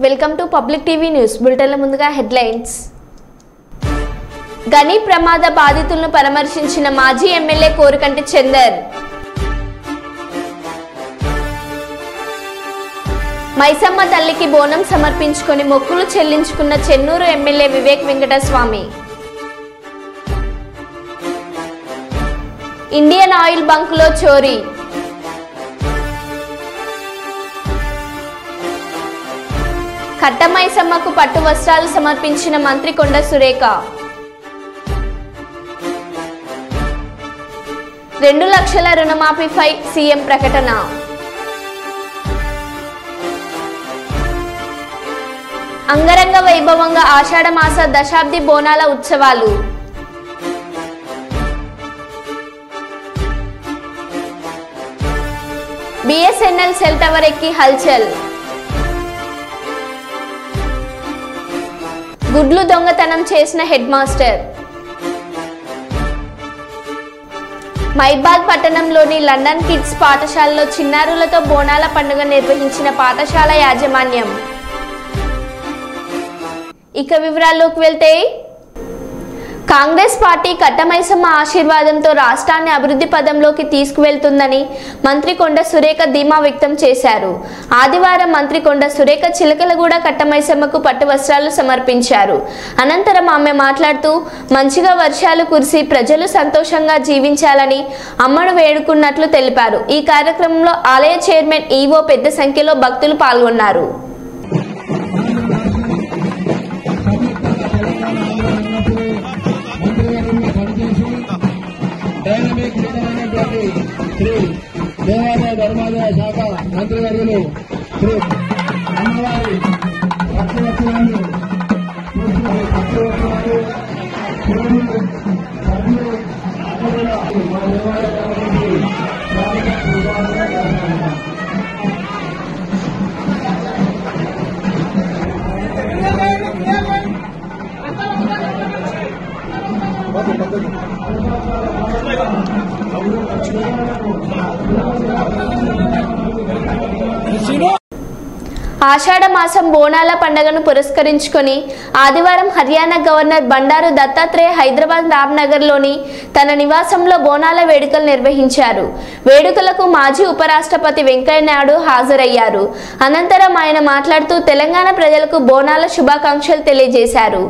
Welcome to public TV news బులెటిన్ల ముందుగా headlines. గని ప్రమాద బాధితులను పరామర్శించిన మాజీ ఎమ్మెల్యే కోరుకంటి చందర్. మైసమ్మ తల్లికి బోనం సమర్పించుకొని మొక్కులు చెల్లించుకున్న Chennur MLA Vivek Venkataswamy. Indian oil బంకులో చోరీ. కట్టమైసమ్మకు పట్టు వస్త్రాలు సమర్పించిన మంత్రి కొండ సురేఖ. 2 లక్షల రుణమాఫీపై సీఎం ప్రకటన. అంగరంగ వైభవంగా ఆషాఢ మాస దశాబ్ది బోనాల ఉత్సవాలు. BSNL సెల్ టవర్ ఎక్కి హల్చల్. గుడ్లు దొంగతనం చేసిన హెడ్ మాస్టర్. మైబాద్ పట్టణంలోని లండన్ కిడ్స్ పాఠశాలలో చిన్నారులతో బోనాల పండుగ నిర్వహించిన పాఠశాల యాజమాన్యం. ఇక వివరాల్లోకి వెళ్తే, కాంగ్రెస్ పార్టీ కట్టమైసమ్మ ఆశీర్వాదంతో రాష్ట్రాన్ని అభివృద్ధి పదంలోకి తీసుకువెళ్తుందని మంత్రి కొండ సురేఖ ధీమా వ్యక్తం చేశారు. ఆదివారం మంత్రి కొండ సురేఖ చిలకలగూడ కట్టమైసమ్మకు పట్టు వస్త్రాలు సమర్పించారు. అనంతరం ఆమె మాట్లాడుతూ మంచిగా వర్షాలు కురిసి ప్రజలు సంతోషంగా జీవించాలని అమ్మను వేడుకున్నట్లు తెలిపారు. ఈ కార్యక్రమంలో ఆలయ చైర్మన్ ఈవో పెద్ద సంఖ్యలో భక్తులు పాల్గొన్నారు. శ్రీ దేవాలయ ధర్మాదాయ శాఖ మంత్రివర్యులు శ్రీ అమ్మవారి పక్షవత్సరాన్ని ఆషాఢ మాసం బోనాల పండుగను పురస్కరించుకొని ఆదివారం హర్యానా గవర్నర్ బండారు దత్తాత్రేయ హైదరాబాద్ రామ్నగర్లోని తన నివాసంలో బోనాల వేడుకలు నిర్వహించారు. వేడుకలకు మాజీ ఉపరాష్ట్రపతి వెంకయ్యనాయుడు హాజరయ్యారు. అనంతరం ఆయన మాట్లాడుతూ తెలంగాణ ప్రజలకు బోనాల శుభాకాంక్షలు తెలియజేశారు.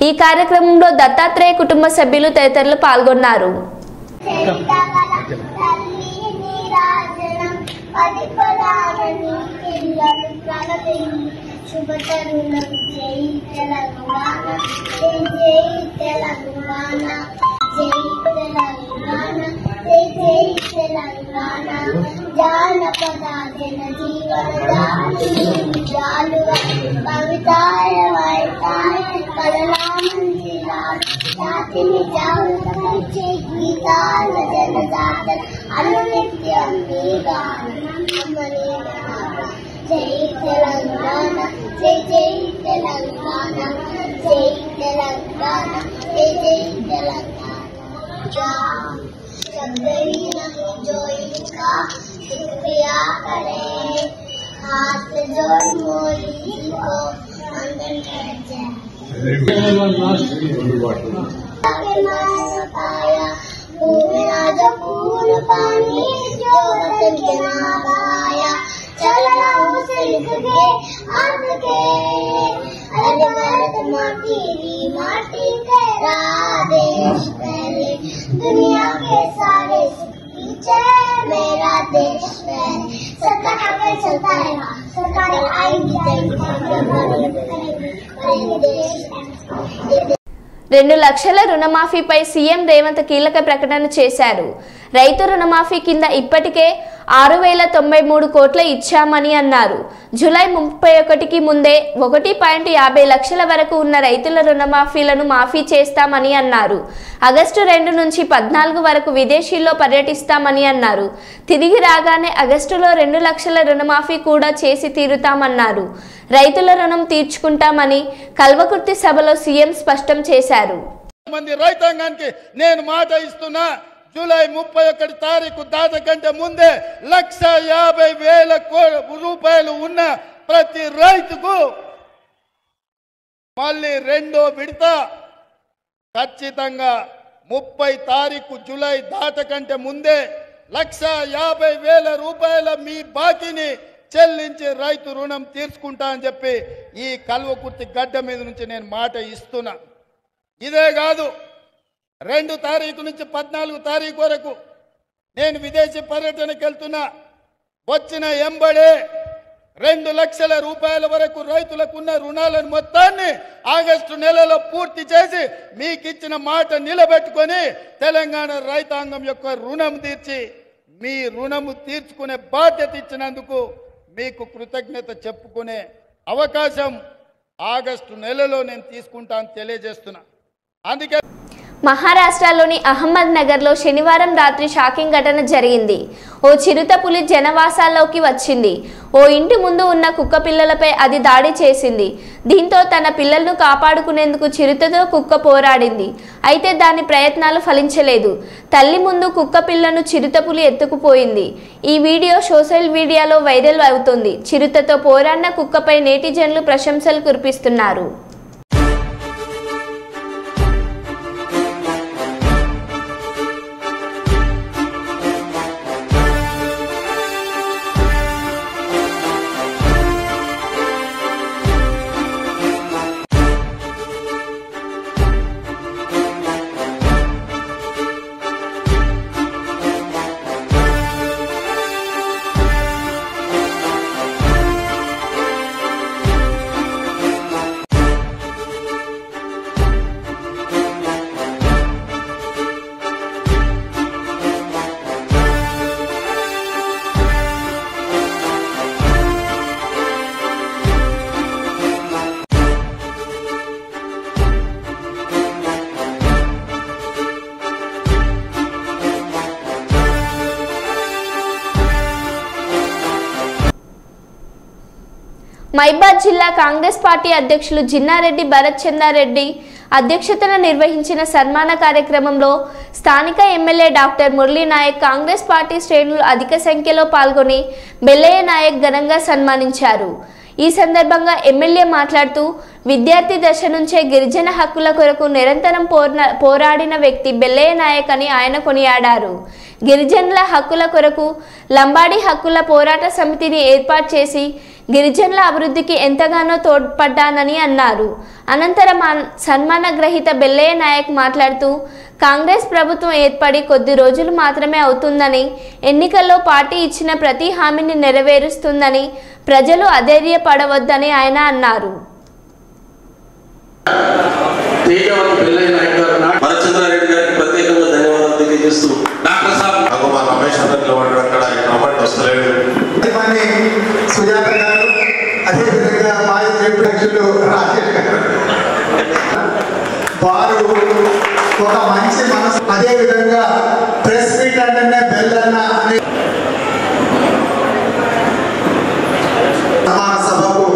ఈ కార్యక్రమంలో దత్తాత్రేయ కుటుంబ సభ్యులు తదితరులు పాల్గొన్నారు. శుభతరుణం జై తెలంగాణ, జై జై తెలంగాణ, జై తెలంగాణ, జై జై తెలంగాణ. జానపద జన జీవన జాలుగా కవితాయ వైతాయ కలలామంజిలాలు జాతిని జాగృతపరిచే గీతాల జనజాతర అనునిత్యం మీ గానం. జై తెలంగాణ, జై జై తెలంగాణ, జై తెలంగాణ, జై జై తెలంగాణ. जब गई नहीं जो इनका शुक्रिया करे, हाथ जोड़ मोदी को मंगल कर जाए. भूमिना जो फूल पानी जो रतन के नाम आया, चलना उसे लिख के आंख के. अरे भारत माटी री माटी तेरा देश पहले, दुनिया के सारे पीछे मेरा देश पहले. सरकार का चलता रहेगा, सरकार आएगी जाएगी, देश 2 లక్షల రుణమాఫీపై సీఎం రేవంత్ కీలక ప్రకటన చేశారు. రైతు రుణమాఫీ కింద ఇప్పటికే 6,093 కోట్లు ఇచ్చామని అన్నారు. జూలై 31కి ముందే 1.50 లక్షల వరకు ఉన్న రైతుల రుణమాఫీలను మాఫీ చేస్తామని అన్నారు. ఆగస్టు 2 నుంచి 14 వరకు విదేశీల్లో పర్యటిస్తామని అన్నారు. తిరిగి రాగానే ఆగస్టులో 2 లక్షల రుణమాఫీ కూడా చేసి తీరుతామన్నారు. రైతుల రుణం తీర్చుకుంటామని కల్వకుర్తి సభలో సీఎం స్పష్టం చేశారు. రైతాంగానికి నేను మాట ఇస్తున్నా, జూలై 31 తారీఖు దాటకంటే ముందే 1,50,000 రూపాయలు ఉన్న ప్రతి రైతుకు మళ్ళీ రెండో విడత ఖచ్చితంగా 30 తారీఖు జూలై దాటకంటే ముందే 1,50,000 రూపాయల మీ బాకీని చెల్లించి రైతు రుణం తీర్చుకుంటా అని చెప్పి ఈ కల్వకుర్తి గడ్డ మీద నుంచి నేను మాట ఇస్తున్నా. ఇదే కాదు, 2 తారీఖు నుంచి 14 తారీఖు వరకు నేను విదేశీ పర్యటనకు వెళ్తున్నా. వచ్చిన ఎంబడే 2 లక్షల రూపాయల వరకు రైతులకు ఉన్న రుణాలను మొత్తాన్ని ఆగస్టు నెలలో పూర్తి చేసి మీకు ఇచ్చిన మాట నిలబెట్టుకొని తెలంగాణ రైతాంగం యొక్క రుణం తీర్చి మీ రుణము తీర్చుకునే బాధ్యత ఇచ్చినందుకు మీకు కృతజ్ఞత చెప్పుకునే అవకాశం ఆగస్టు నెలలో నేను తీసుకుంటాను తెలియజేస్తున్నా. అందుకే మహారాష్ట్రలోని అహ్మద్ నగర్లో శనివారం రాత్రి షాకింగ్ ఘటన జరిగింది. ఓ చిరుతపులి జనవాసాల్లోకి వచ్చింది. ఓ ఇంటి ముందు ఉన్న కుక్క పిల్లలపై అది దాడి చేసింది. దీంతో తన పిల్లలను కాపాడుకునేందుకు చిరుతతో కుక్క పోరాడింది. అయితే దాని ప్రయత్నాలు ఫలించలేదు. తల్లి ముందు కుక్క పిల్లను చిరుతపులి ఎత్తుకుపోయింది. ఈ వీడియో సోషల్ మీడియాలో వైరల్ అవుతుంది. చిరుతతో పోరాడిన కుక్కపై నెటిజన్లు ప్రశంసలు కురిపిస్తున్నారు. మైబాద్ జిల్లా కాంగ్రెస్ పార్టీ అధ్యక్షులు జిన్నారెడ్డి భరత్ చంద్రారెడ్డి అధ్యక్షతన నిర్వహించిన సన్మాన కార్యక్రమంలో స్థానిక MLA doctor Murali Naik, Congress party శ్రేణులు అధిక సంఖ్యలో పాల్గొని బెల్లయ్య నాయక్ ఘనంగా సన్మానించారు. ఈ సందర్భంగా ఎమ్మెల్యే మాట్లాడుతూ విద్యార్థి దశ నుంచే గిరిజన హక్కుల కొరకు నిరంతరం పోరాడిన వ్యక్తి బెల్లయ్య నాయక్ అని ఆయన కొనియాడారు. గిరిజనుల హక్కుల కొరకు లంబాడి హక్కుల పోరాట సమితిని ఏర్పాటు చేసి గిరిజనుల అభివృద్ధికి ఎంతగానో తోడ్పడ్డానని అన్నారు. అనంతరం సన్మాన గ్రహీత బెల్లయ్య నాయక్ మాట్లాడుతూ కాంగ్రెస్ ప్రభుత్వం ఏర్పడి కొద్ది రోజులు మాత్రమే అవుతుందని, ఎన్నికల్లో పార్టీ ఇచ్చిన ప్రతి హామీని నెరవేరుస్తుందని, ప్రజలు అధైర్యపడవద్దని ఆయన అన్నారు. సుజాత గారు, అదేవిధంగా మాజీ డిప్యూటీ అధ్యక్షులు రాజేష్ గారు, వారు ఒక మంచి మనసు. అదేవిధంగా ప్రెస్ మీట్ అంటేనే బెల్లన్న అనే సమాన సభకు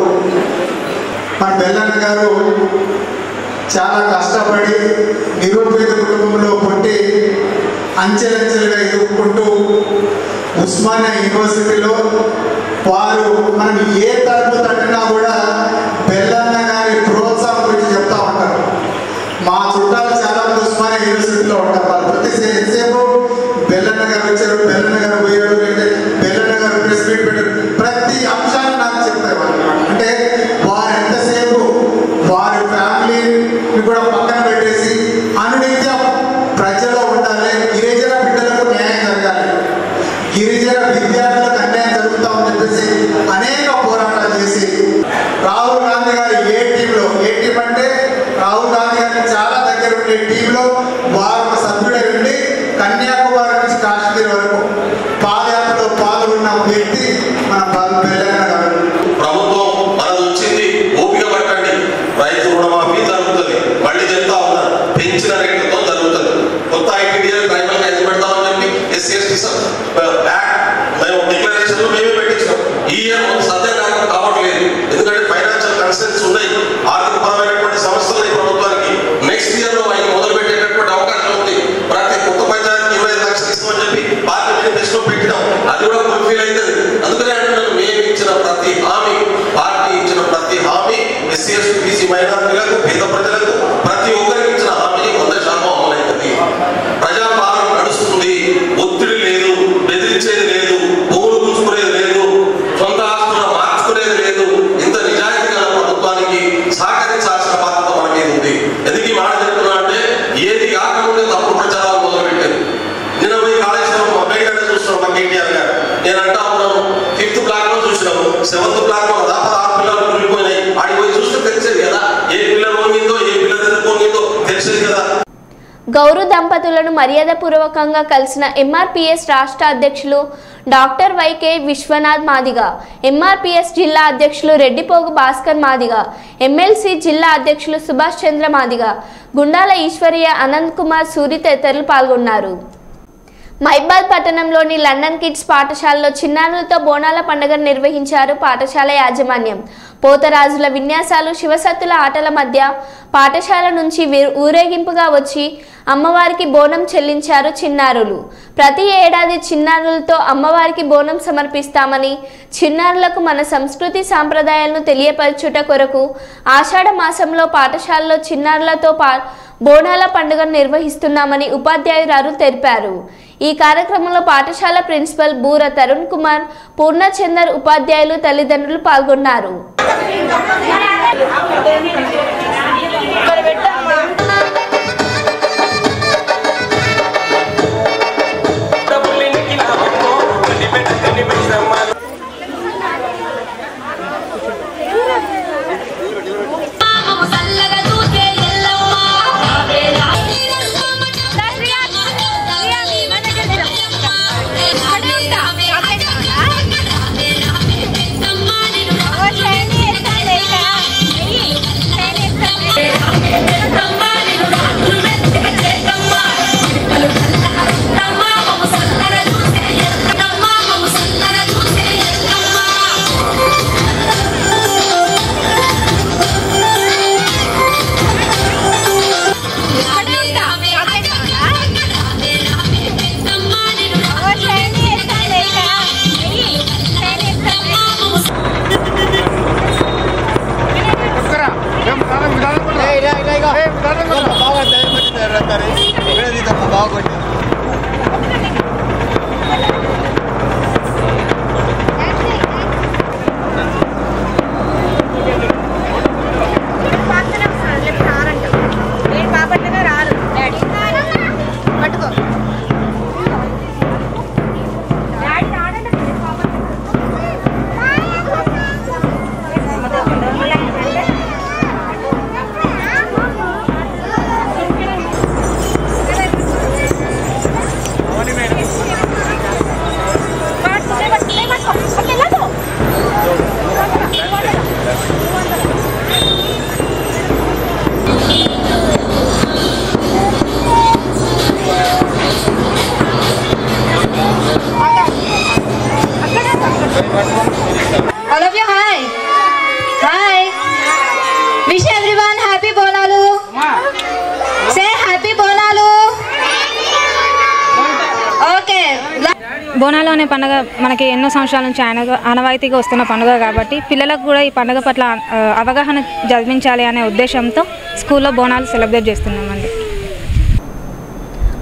మన బెల్లన్న గారు చాలా కష్టపడి నిరుపేద కుటుంబంలో పుట్టి అంచెలంచెలుగా ఎదుర్కొంటూ ఉస్మానియా యూనివర్సిటీలో వారు మనం ఏ తరపు తట్టినా కూడా బెల్లన్న గారి ప్రోత్సాహం గురించి చెప్తా ఉంటారు. మా చుట్టాలు చాలా మంది ఉస్మానియా యూనివర్సిటీలో ఉంటారు. వాళ్ళు ప్రతిసేపు బెల్లన్న గారు వచ్చారు, బెల్లన్న గారు పోయాడు, బెల్లన్న గారు ప్రెస్ మీట్ పెట్టారు, ప్రతి అంశాన్ని నాకు చెప్తారు. అంటే వారు ఎంతసేపు వారి ఫ్యామిలీని కూడా పక్కన పెట్టేసి అనునిత్యం ప్రజల్లో ఉండాలి, గిరిజన బిడ్డలకు న్యాయం జరగాలి, గిరిజన విద్యార్థులకు అన్యాయం జరుగుతామని చెప్పేసి అనేక పోరాటాలు చేసి రాహుల్ గాంధీ గారు ఏ టీంలో, ఏ టీం అంటే రాహుల్ గాంధీ గారికి చాలా దగ్గర ఉండే టీంలో వారు ఒక సభ్యుడై ఉండి కన్యాకుమారి నుంచి కాశ్మీర్ వరకు పాదయాత్రలో పాల్గొన్న వ్యక్తి మన బెల్లన్న గారు. ప్రభుత్వం మనది వచ్చింది, ఓపిక పట్టండి, రైతు రుణమాఫీ జరుగుతుంది, మళ్ళీ చెప్తా ఉన్నారు, పెంచిన రేట్లతో జరుగుతుంది. కొత్త ఐటీడీఎల్ ట్రైబల్ రైతు పెడతామని చెప్పి ఎస్సీ మేము డిక్లరేషన్లు మేమే పెట్టించాం. ఈ ఇయర్ సత్యం కావట్లేదు, ఎందుకంటే ఫైనాన్షియల్ కన్సర్న్స్ ఉన్నాయి, ఆర్థిక పరమైనటువంటి సమస్యలు ఈ ప్రభుత్వానికి. నెక్స్ట్ ఇయర్ లో అవి మొదలు పెట్టేటటువంటి అవకాశం ఉంది. ప్రతి కొత్త పంచాయతీకి 25 లక్షలు ఇస్తామని చెప్పి పార్టీ మేనిఫెస్టో పెట్టినాం, అది కూడా ఫుల్ఫిల్ అవుతుంది. అందుకనే మేము ఇచ్చిన ప్రతి హామీ, పార్టీ ఇచ్చిన ప్రతి హామీ ఎస్సీ ఎస్టీ బీసీ మైనారిటీలకు గౌరు దంపతులను మర్యాదపూర్వకంగా కలిసిన ఎంఆర్పీఎస్ రాష్ట్ర అధ్యక్షులు doctor YK Viswanath Madiga, MRPS జిల్లా అధ్యక్షులు రెడ్డిపోగు భాస్కర్ మాదిగ, ఎమ్మెల్సీ జిల్లా అధ్యక్షులు సుభాష్ చంద్ర మాదిగ, గుండాల ఈశ్వరీయ, అనంత్ కుమార్ సూరి తదితరులు పాల్గొన్నారు. మైబాద్ పట్టణంలోని లండన్ కిడ్స్ పాఠశాలలో చిన్నారులతో బోనాల పండుగను నిర్వహించారు పాఠశాల యాజమాన్యం. పోతరాజుల విన్యాసాలు, శివసత్తుల ఆటల మధ్య పాఠశాల నుంచి ఊరేగింపుగా వచ్చి అమ్మవారికి బోనం చెల్లించారు చిన్నారులు. ప్రతి ఏడాది చిన్నారులతో అమ్మవారికి బోనం సమర్పిస్తామని, చిన్నారులకు మన సంస్కృతి సాంప్రదాయాలను తెలియపరచుట కొరకు ఆషాఢ మాసంలో పాఠశాలలో చిన్నారులతో బోనాల పండుగను నిర్వహిస్తున్నామని ఉపాధ్యాయురాలు తెలిపారు. ఈ కార్యక్రమంలో పాఠశాల ప్రిన్సిపల్ బూర తరుణ్ కుమార్, పూర్ణచందర్, ఉపాధ్యాయులు, తల్లిదండ్రులు పాల్గొన్నారు. బోనాలు అనే పండుగ మనకి ఎన్నో సంవత్సరాల నుంచి ఆనవాయితీగా వస్తున్న పండుగ కాబట్టి పిల్లలకు కూడా ఈ పండుగ పట్ల అవగాహన జల్పించాలి అనే ఉద్దేశంతో స్కూల్లో బోనాలు సెలబ్రేట్ చేస్తున్నామండి.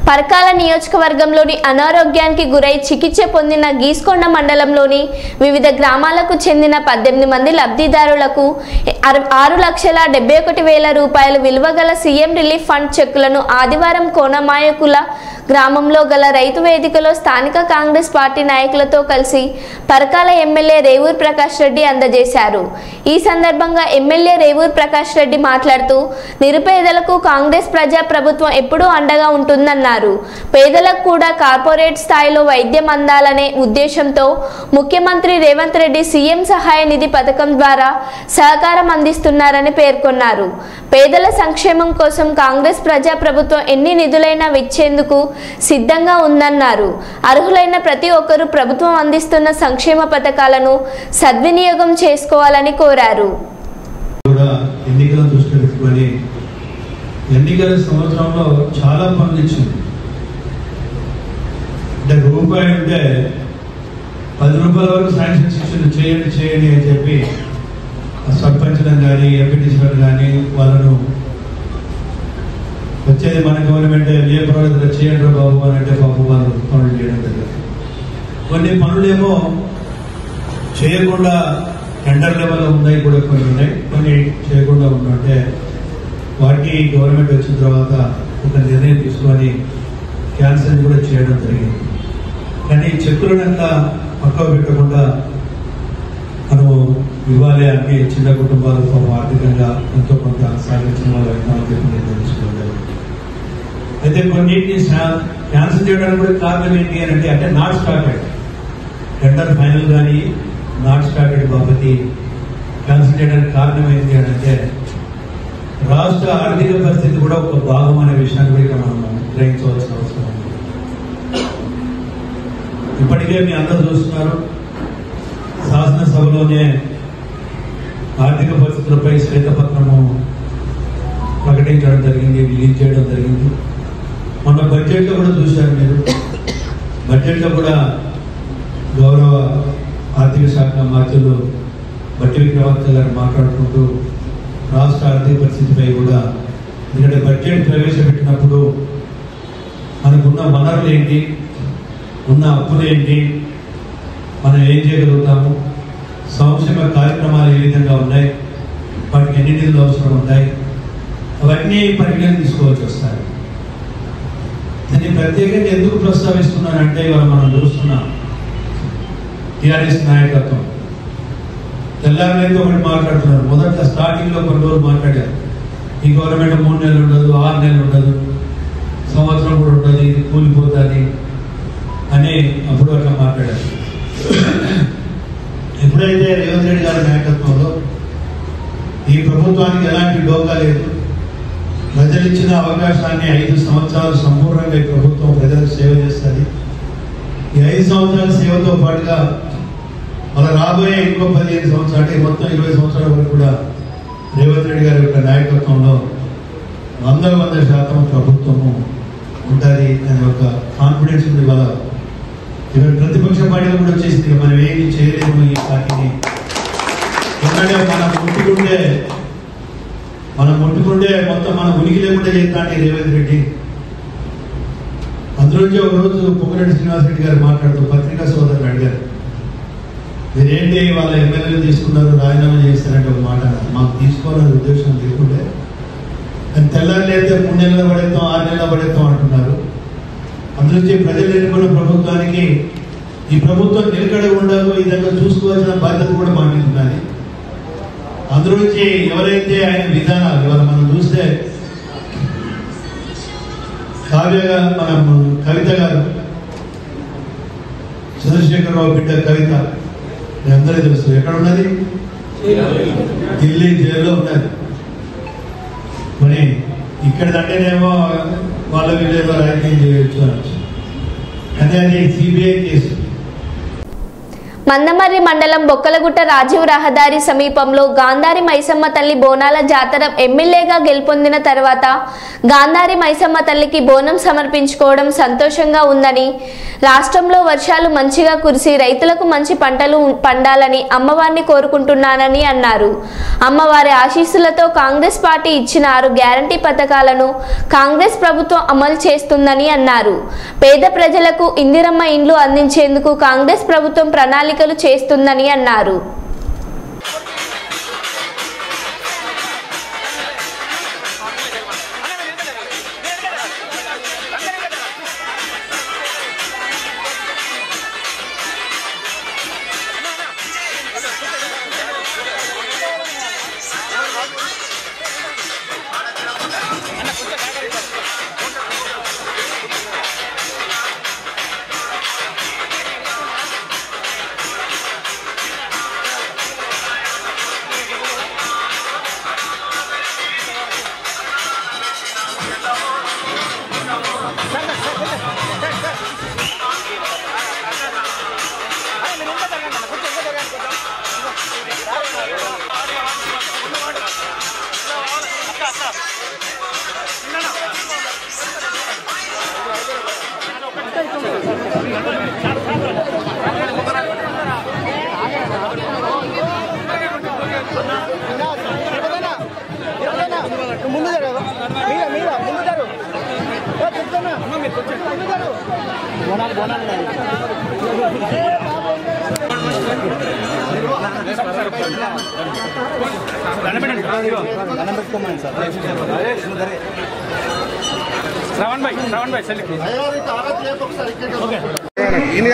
పరకాల నియోజకవర్గంలోని అనారోగ్యానికి గురై చికిత్స పొందిన గీస్కొండ మండలంలోని వివిధ గ్రామాలకు చెందిన 18 మంది లబ్ధిదారులకు 6,71,000 రూపాయల విలువ గల సీఎం రిలీఫ్ ఫండ్ చెక్కులను ఆదివారం కోనమాయకుల గ్రామంలో గల రైతు వేదికలో స్థానిక కాంగ్రెస్ పార్టీ నాయకులతో కలిసి పరకాల ఎమ్మెల్యే రేవూరు ప్రకాష్ రెడ్డి అందజేశారు. ఈ సందర్భంగా ఎమ్మెల్యే రేవూరు ప్రకాష్ రెడ్డి మాట్లాడుతూ నిరుపేదలకు కాంగ్రెస్ ప్రజా ప్రభుత్వం ఎప్పుడూ అండగా ఉంటుందన్నారు. పేదలకు కూడా కార్పొరేట్ స్థాయిలో వైద్యం అందాలనే ఉద్దేశంతో ముఖ్యమంత్రి రేవంత్ రెడ్డి సీఎం సహాయ నిధి పథకం ద్వారా సహకారం అందిస్తున్నారని పేర్కొన్నారు. పేదల సంక్షేమం కోసం కాంగ్రెస్ ప్రజా ప్రభుత్వం ఎన్ని నిధులైనా ఇచ్చేందుకు సిద్ధంగా ఉందన్నారు. అర్హులైన ప్రతి ఒక్కరూ ప్రభుత్వం అందిస్తున్న సంక్షేమ పథకాలను సద్వినియోగం చేసుకోవాలని కోరారు. ఎన్నికల సంవత్సరంలో చాలా పనులు ఇచ్చింది. అంటే రూపాయి ఉంటే 10 రూపాయల వరకు శాంక్షన్ ఇచ్చింది. చేయండి అని చెప్పి సర్పంచ్లను కానీ ఎంపీటీసీలను కానీ వాళ్ళను వచ్చేది మన గవర్నమెంట్ ఏ పనులు చేయండి బాబు అని అంటే బాబు వాళ్ళు పనులు చేయడం జరిగింది. కొన్ని పనులేమో చేయకుండా టెండర్ లెవెల్లో ఉన్నాయి, కూడా కొన్ని ఉన్నాయి, కొన్ని చేయకుండా ఉంటుంటే వాటికి గవర్నమెంట్ వచ్చిన తర్వాత ఒక నిర్ణయం తీసుకొని క్యాన్సిల్ కూడా చేయడం జరిగింది. కానీ చెక్కులనంతా పక్కకు పెట్టకుండా మనము ఇవ్వాలి అంటే చిన్న కుటుంబాలకు ఆర్థికంగా ఎంతో కొంత సాగించిన వాళ్ళు నిర్ణయం తీసుకోలేదు. అయితే కొన్నింటిని క్యాన్సిల్ చేయడానికి కూడా కారణం ఏంటి అని అంటే నాట్ స్టార్టెడ్ టెండర్ ఫైనల్ కానీ నాట్ స్టార్టెడ్ బాబతి క్యాన్సిల్ చేయడానికి కారణం ఏంటి అని అంటే రాష్ట్ర ఆర్థిక పరిస్థితి కూడా ఒక భాగం అనే విషయాన్ని కూడా మనం గ్రహించవలసిన అవసరం ఉంది. ఇప్పటికే మీ అందరూ చూస్తున్నారు, శాసనసభలోనే ఆర్థిక పరిస్థితులపై శ్వేతపత్రము ప్రకటించడం జరిగింది, రిలీజ్ చేయడం జరిగింది. మొన్న బడ్జెట్లో కూడా చూశారు మీరు. బడ్జెట్లో కూడా గౌరవ ఆర్థిక శాఖ మంత్రులు బట్టి విక్రమార్క గారు మాట్లాడుకుంటూ రాష్ట్ర ఆర్థిక పరిస్థితిపై కూడా, ఎందుకంటే బడ్జెట్ ప్రవేశపెట్టినప్పుడు మనకున్న వనరులు ఏంటి, ఉన్న అప్పులు ఏంటి, మనం ఏం చేయగలుగుతాము, సంక్షేమ కార్యక్రమాలు ఏ విధంగా ఉన్నాయి, వాటికి ఎన్ని నిధులు అవసరం ఉంటాయి, అవన్నీ పరిగణన తీసుకోవాల్సి వస్తాయి. దీన్ని ప్రత్యేకంగా ఎందుకు ప్రస్తావిస్తున్నానంటే ఇవాళ మనం చూస్తున్నాం టీఆర్ఎస్ నాయకత్వం తెల్లారితో ఒకటి మాట్లాడుతున్నారు. మొదట స్టార్టింగ్ లో కొన్ని రోజులు మాట్లాడారు, ఈ గవర్నమెంట్ 3 నెలలు ఉండదు, 6 నెలలు ఉండదు, సంవత్సరం కూడా ఉండదు, ఇది కూలిపోతుంది అని అప్పుడు అట్లా మాట్లాడారు. ఎప్పుడైతే రేవంత్ రెడ్డి గారి నాయకత్వంలో ఈ ప్రభుత్వానికి ఎలాంటి డోకా లేదు, ప్రజలు ఇచ్చిన అవకాశాన్ని 5 సంవత్సరాలు సంపూర్ణంగా ఈ ప్రభుత్వం ప్రజలకు సేవ చేస్తుంది. ఈ 5 సంవత్సరాల సేవతో పాటుగా మన రాబోయే ఇంకో 15 సంవత్సరాలు అంటే మొత్తం 20 సంవత్సరాల వరకు కూడా రేవంత్ రెడ్డి గారి యొక్క నాయకత్వంలో 100% ప్రభుత్వము ఉంటుంది అనే ఒక కాన్ఫిడెన్స్ ఉంది. ఇవాళ ప్రతిపక్ష పార్టీలు కూడా వచ్చేసింది, మనం ఏమి చేయలేము ఈ పార్టీని. ఎందుకంటే మనం ముట్టుకుంటే మొత్తం మన ఉనికి లేకుండా చేస్తాండి రేవంత్ రెడ్డి. అందులోంచి ఒక రోజు పొంగురెడ్డి శ్రీనివాసరెడ్డి గారు మాట్లాడుతూ పత్రికా సోదరులు అడిగారు, మీరేంటి వాళ్ళ ఎమ్మెల్యేలు తీసుకున్నారు, రాజీనామా చేస్తారంటే ఒక మాట. మాకు తీసుకోవాలనే ఉద్దేశం లేకుంటే అని తెల్లారి అయితే 3 నెలలు పడేస్తాం, 6 నెలలు పడేస్తాం అంటున్నారు. అందులోంచి ప్రజలు ఎన్నుకున్న ప్రభుత్వానికి ఈ ప్రభుత్వం నిలకడ ఉండదు, ఈ విధంగా చూసుకోవాల్సిన బాధ్యత కూడా మా మీద ఉన్నది. అందులోంచి ఎవరైతే ఆయన విధానాలు ఇవాళ మనం చూస్తే కావ్యగా మనం కవిత గారు, చంద్రశేఖరరావు బిడ్డ కవిత మీ అందరూ తెలుసు, ఎక్కడ ఉన్నది, ఢిల్లీ జైల్లో ఉన్నది. మరి ఇక్కడదంటేనేమో వాళ్ళ వీళ్ళేదో రాజకీయం చేయొచ్చు అనొచ్చు, కానీ అది సిబిఐ కేసు. మందమర్రి మండలం బొక్కలగుట్ట రాజీవ్ రహదారి సమీపంలో గాంధారి మైసమ్మ తల్లి బోనాల జాతర ఎమ్మెల్యేగా గెలుపొందిన తర్వాత గాంధారి మైసమ్మ తల్లికి బోనం సమర్పించుకోవడం సంతోషంగా ఉందని, రాష్ట్రంలో వర్షాలు మంచిగా కురిసి రైతులకు మంచి పంటలు పండాలని అమ్మవారిని కోరుకుంటున్నానని అన్నారు. అమ్మవారి ఆశీస్సులతో కాంగ్రెస్ పార్టీ ఇచ్చిన 6 గ్యారంటీ పథకాలను కాంగ్రెస్ ప్రభుత్వం అమలు చేస్తుందని అన్నారు. పేద ప్రజలకు ఇందిరమ్మ ఇండ్లు అందించేందుకు కాంగ్రెస్ ప్రభుత్వం ప్రణాళికలు చేస్తుందని అన్నారు.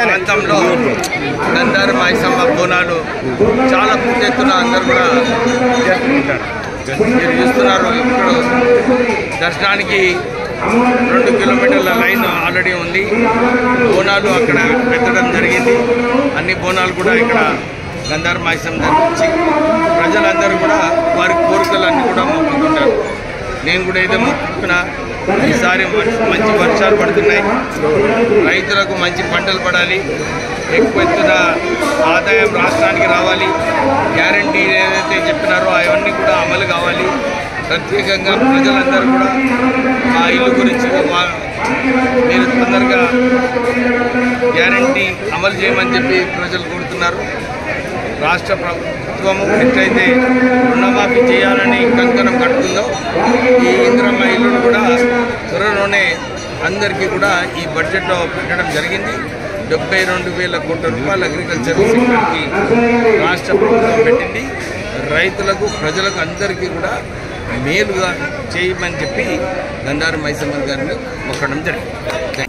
ప్రాంతంలో గాంధారి మైసమ్మ బోనాలు చాలా పెద్ద ఎత్తున అందరూ కూడా జరుపుకుంటారు. మీరు చూస్తున్నారు, ఇప్పుడు దర్శనానికి 2 కిలోమీటర్ల లైన్ ఆల్రెడీ ఉంది. బోనాలు అక్కడ పెట్టడం జరిగింది. అన్ని బోనాలు కూడా ఇక్కడ గంధార్ మైసమ్మ దగ్గర వచ్చి ప్రజలందరూ కూడా వారి కోరికలన్నీ కూడా మొక్కుకుంటారు. నేను కూడా ఏదో మొక్కుకున్నా. ఈసారి మంచి వర్షాలు పడుతున్నాయి, రైతులకు మంచి పంటలు పడాలి, ఎక్కువ ఎత్తున ఆదాయం రాష్ట్రానికి రావాలి, గ్యారంటీ ఏదైతే చెప్పినారో అవన్నీ కూడా అమలు కావాలి. ప్రత్యేకంగా ప్రజలందరూ కూడా ఆ ఇల్లు గురించి మీరు తొందరగా గ్యారంటీ అమలు చేయమని చెప్పి ప్రజలు కోరుతున్నారు. రాష్ట్ర ప్రభుత్వము ఎట్లయితే రుణమాఫీ చేయాలని కంకణం కట్టుకుందో ఈ ఇందిరమ్మ ఇల్లును కూడా త్వరలోనే అందరికీ కూడా ఈ బడ్జెట్లో పెట్టడం జరిగింది. 72,000 కోట్ల రూపాయలు అగ్రికల్చర్ సెక్టర్కి రాష్ట్ర ప్రభుత్వం పెట్టింది. రైతులకు ప్రజలకు అందరికీ కూడా మేలుగా చేయమని చెప్పి గంధార్ మైసమ్మ గారిని మొక్కడం జరిగింది.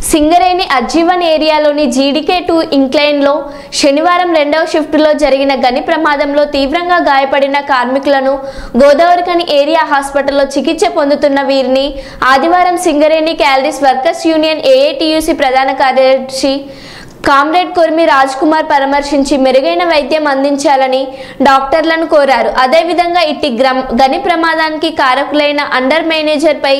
సింగరేణి అజ్జీవన్ ఏరియాలోని జీడీకే-2 ఇంక్లైన్లో శనివారం 2వ షిఫ్టులో జరిగిన గని ప్రమాదంలో తీవ్రంగా గాయపడిన కార్మికులను గోదావరిఖని ఏరియా హాస్పిటల్లో చికిత్స పొందుతున్న వీరిని ఆదివారం Singareni calories workers union AITUC ప్రధాన కార్యదర్శి కామ్రేడ్ కొర్మి రాజ్ కుమార్ పరామర్శించి మెరుగైన వైద్యం అందించాలని డాక్టర్లను కోరారు. అదేవిధంగా ఇట్టి గని ప్రమాదానికి కారకులైన అండర్ మేనేజర్పై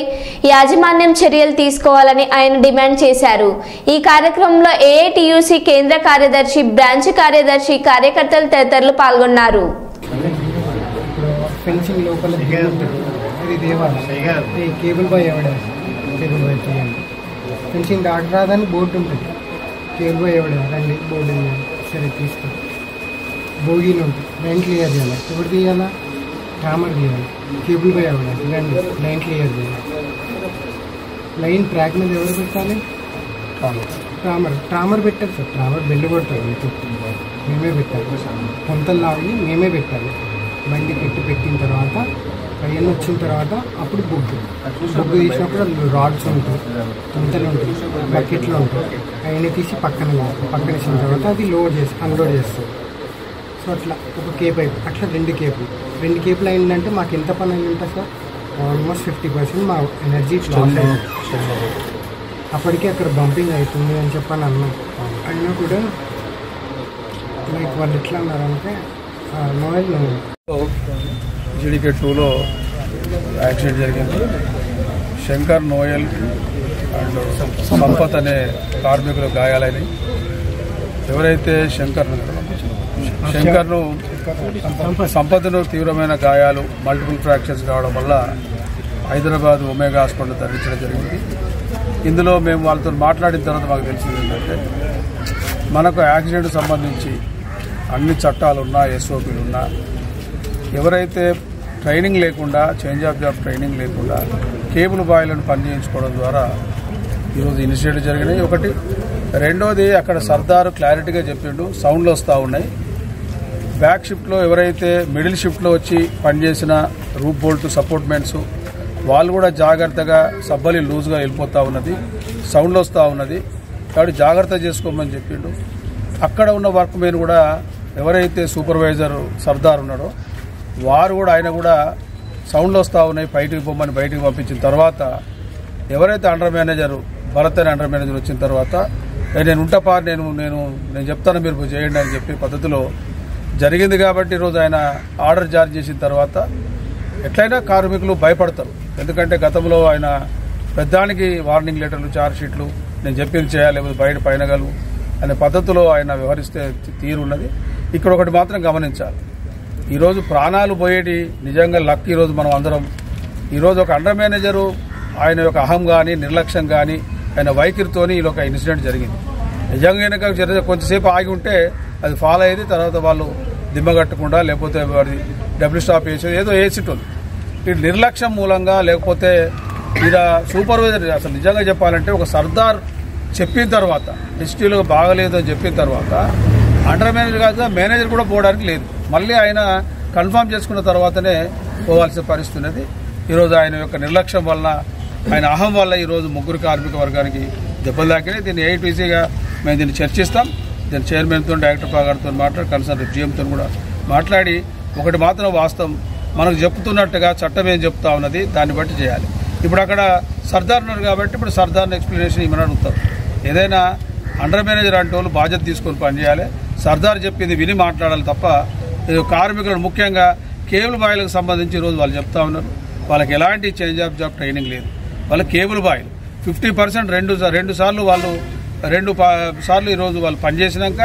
యాజమాన్యం చర్యలు తీసుకోవాలని ఆయన డిమాండ్ చేశారు. ఈ కార్యక్రమంలో ఏఐటియుసి కేంద్ర కార్యదర్శి, బ్రాంచ్ కార్యదర్శి, కార్యకర్తలు తదితరులు పాల్గొన్నారు. కేబుల్ బాయ్ ఎవడ రండి బోర్డు సరే తీసుకో. భోగిలు ఉంటుంది, లైన్ క్లియర్ చేయాలి. ఎప్పుడు తీయాలా? ట్రామర్ తీయాలి. కేబుల్ బాయ్ ఎవడ రండి, లైన్ క్లియర్ చేయాలి. లైన్ ట్రాక్ మీద ఎవరు పెట్టాలి? ట్రామర్ పెట్టాలి సార్. ట్రామర్ బెల్లు కొడతారు, మేమే పెట్టాలి. కొంతలు లాగి మేమే పెట్టాలి. బండి పెట్టిన తర్వాత అవన్నీ వచ్చిన తర్వాత అప్పుడు బొగ్గు తీసినప్పుడు రాడ్స్ ఉంటాయి, కొంతలు ఉంటాయి, బకెట్లు ఉంటాయి. అవన్నీ తీసి పక్కన వేసిన తర్వాత అది అన్లోడ్ చేస్తాం. సో అట్లా ఒక కేప్ అయిపోయి అట్లా 2 కేపులు అయిందంటే మాకు ఎంత పని అయి ఉంటుంది సార్? ఆల్మోస్ట్ 50% మా ఎనర్జీ లాస్ అయింది. అప్పటికే అక్కడ బంపింగ్ అవుతుంది అని చెప్పని అన్నాం. అయినా కూడా లైక్ వాళ్ళు ఎట్లా అన్నారంటే నోయల్ జీడీకే-2లో యాక్సిడెంట్ జరిగింది. శంకర్, నోయల్ అండ్ సంపత్ అనే కార్మికులు గాయాలైనవి. ఎవరైతే సంపత్ను తీవ్రమైన గాయాలు, మల్టిపుల్ ఫ్రాక్చర్స్ కావడం వల్ల హైదరాబాద్ ఒమేగా హాస్పిటల్ తరలించడం జరిగింది. ఇందులో మేము వాళ్ళతో మాట్లాడిన తర్వాత మాకు తెలిసింది ఏంటంటే మనకు యాక్సిడెంట్ సంబంధించి అన్ని చట్టాలున్నా, ఎస్ఓపీలున్నా ఎవరైతే ట్రైనింగ్ లేకుండా, చేంజ్ ఆఫ్ జాబ్ ట్రైనింగ్ లేకుండా కేబుల్ బాయ్లను పనిచేయించుకోవడం ద్వారా ఈరోజు ఇనిషియేటివ్ జరిగినాయి. ఒకటి. రెండోది, అక్కడ సర్దారు క్లారిటీగా చెప్పిండు, సౌండ్లు వస్తూ ఉన్నాయి. బ్యాక్ షిఫ్ట్లో ఎవరైతే మిడిల్ షిఫ్ట్లో వచ్చి పనిచేసిన రూప్ బోల్ట్ సపోర్ట్మెంట్స్ వాళ్ళు కూడా జాగ్రత్తగా సబ్బలి లూజ్గా వెళ్ళిపోతూ ఉన్నది, సౌండ్లు వస్తూ ఉన్నది. కాబట్టి జాగ్రత్త చేసుకోమని చెప్పిండు. అక్కడ ఉన్న వర్క్ మెన్ కూడా ఎవరైతే సూపర్వైజర్ సర్దార్ ఉన్నాడో వారు కూడా ఆయన కూడా సౌండ్లు వస్తూ ఉన్నాయి, బయటికి పొమ్మని బయటికి పంపించిన తర్వాత ఎవరైతే అండర్ మేనేజర్ భరత్ అనే అండర్ మేనేజర్ వచ్చిన తర్వాత నేను ఉంటాపా, నేను చెప్తాను మీరు చేయండి అని చెప్పి పద్ధతిలో జరిగింది. కాబట్టి ఈరోజు ఆయన ఆర్డర్ జారీ చేసిన తర్వాత ఎట్లయినా కార్మికులు భయపడతారు. ఎందుకంటే గతంలో ఆయన పెద్దానికి వార్నింగ్ లెటర్లు, ఛార్జ్ షీట్లు, నేను చెప్పింది చేయాలి లేకపోతే బయట పైనగలవు అనే పద్ధతిలో ఆయన వ్యవహరిస్తే తీరున్నది. ఇక్కడ ఒకటి మాత్రం గమనించాలి, ఈరోజు ప్రాణాలు పోయేటి నిజంగా లక్. ఈరోజు మనం అందరం ఈరోజు ఒక అండర్ మేనేజరు ఆయన యొక్క అహం కానీ, నిర్లక్ష్యం కానీ, ఆయన వైఖరితోని ఈ ఒక ఇన్సిడెంట్ జరిగింది. నిజంగా కొంచెంసేపు ఆగి ఉంటే అది ఫాలో అయ్యేది. తర్వాత వాళ్ళు దిమ్మగట్టకుండా లేకపోతే వారి డబ్ల్యూ స్టాప్ వేసేది ఏదో వేసింటుంది. ఈ నిర్లక్ష్యం మూలంగా లేకపోతే ఇలా సూపర్వైజర్ అసలు నిజంగా చెప్పాలంటే ఒక సర్దార్ చెప్పిన తర్వాత హిస్టరీలో బాగలేదు అని చెప్పిన తర్వాత అండర్ మేనేజర్ కాదు మేనేజర్ కూడా పోవడానికి లేదు. మళ్ళీ ఆయన కన్ఫర్మ్ చేసుకున్న తర్వాతనే పోవాల్సిన పరిస్థితి ఉన్నది. ఈరోజు ఆయన యొక్క నిర్లక్ష్యం వలన, ఆయన అహం వల్ల ఈరోజు ముగ్గురు కార్మిక వర్గానికి దెబ్బలు తాకినాయి. దీన్ని ఏఐటీసీగా మేము దీన్ని చర్చిస్తాం. దీని చైర్మన్తో, డైరెక్టర్ గారితో మాట్లాడి, కన్సర్న్ జీఎంతో కూడా మాట్లాడి ఒకటి మాత్రం వాస్తవం మనకు చెప్తున్నట్టుగా చట్టం ఏం చెప్తా ఉన్నది దాన్ని బట్టి చేయాలి. ఇప్పుడు అక్కడ సర్దార్ ఉన్నారు కాబట్టి ఇప్పుడు సర్దార్ని ఎక్స్ప్లెనేషన్ ఇవ్వమని అడుగుతారు. ఏదైనా అండర్ మేనేజర్ అంటే వాళ్ళు బాధ్యత తీసుకొని పనిచేయాలి, సర్దార్ చెప్పింది విని మాట్లాడాలి తప్ప కార్మికులను ముఖ్యంగా కేబుల్ బాయ్లకు సంబంధించి ఈరోజు వాళ్ళు చెప్తా ఉన్నారు వాళ్ళకి ఎలాంటి చేంజ్ ఆఫ్ జాబ్ ట్రైనింగ్ లేదు. వాళ్ళ కేబుల్ బాయ్లు 50% రెండు సార్లు ఈరోజు వాళ్ళు పనిచేసినాక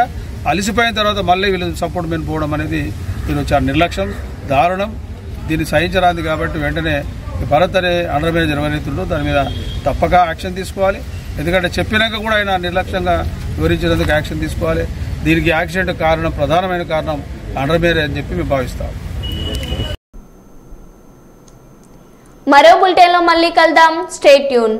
అలసిపోయిన తర్వాత మళ్ళీ వీళ్ళు సపోర్ట్ మీద పోవడం అనేది ఈరోజు చాలా నిర్లక్ష్యం, దారుణం. దీన్ని సహించరాదు కాబట్టి వెంటనే భరత్ అనే అండర్ మేనేజర్ ఎవరైతుండో దాని మీద తప్పక యాక్షన్ తీసుకోవాలి. ఎందుకంటే చెప్పినాక కూడా ఆయన నిర్లక్ష్యంగా వివరించినందుకు యాక్షన్ తీసుకోవాలి. దీనికి యాక్సిడెంట్ కారణం ప్రధానమైన కారణం అండర్ మేనేజర్ అని చెప్పి మేము భావిస్తాం. మరో బులెటిన్లో మళ్ళీ కలుద్దాం. Stay tune.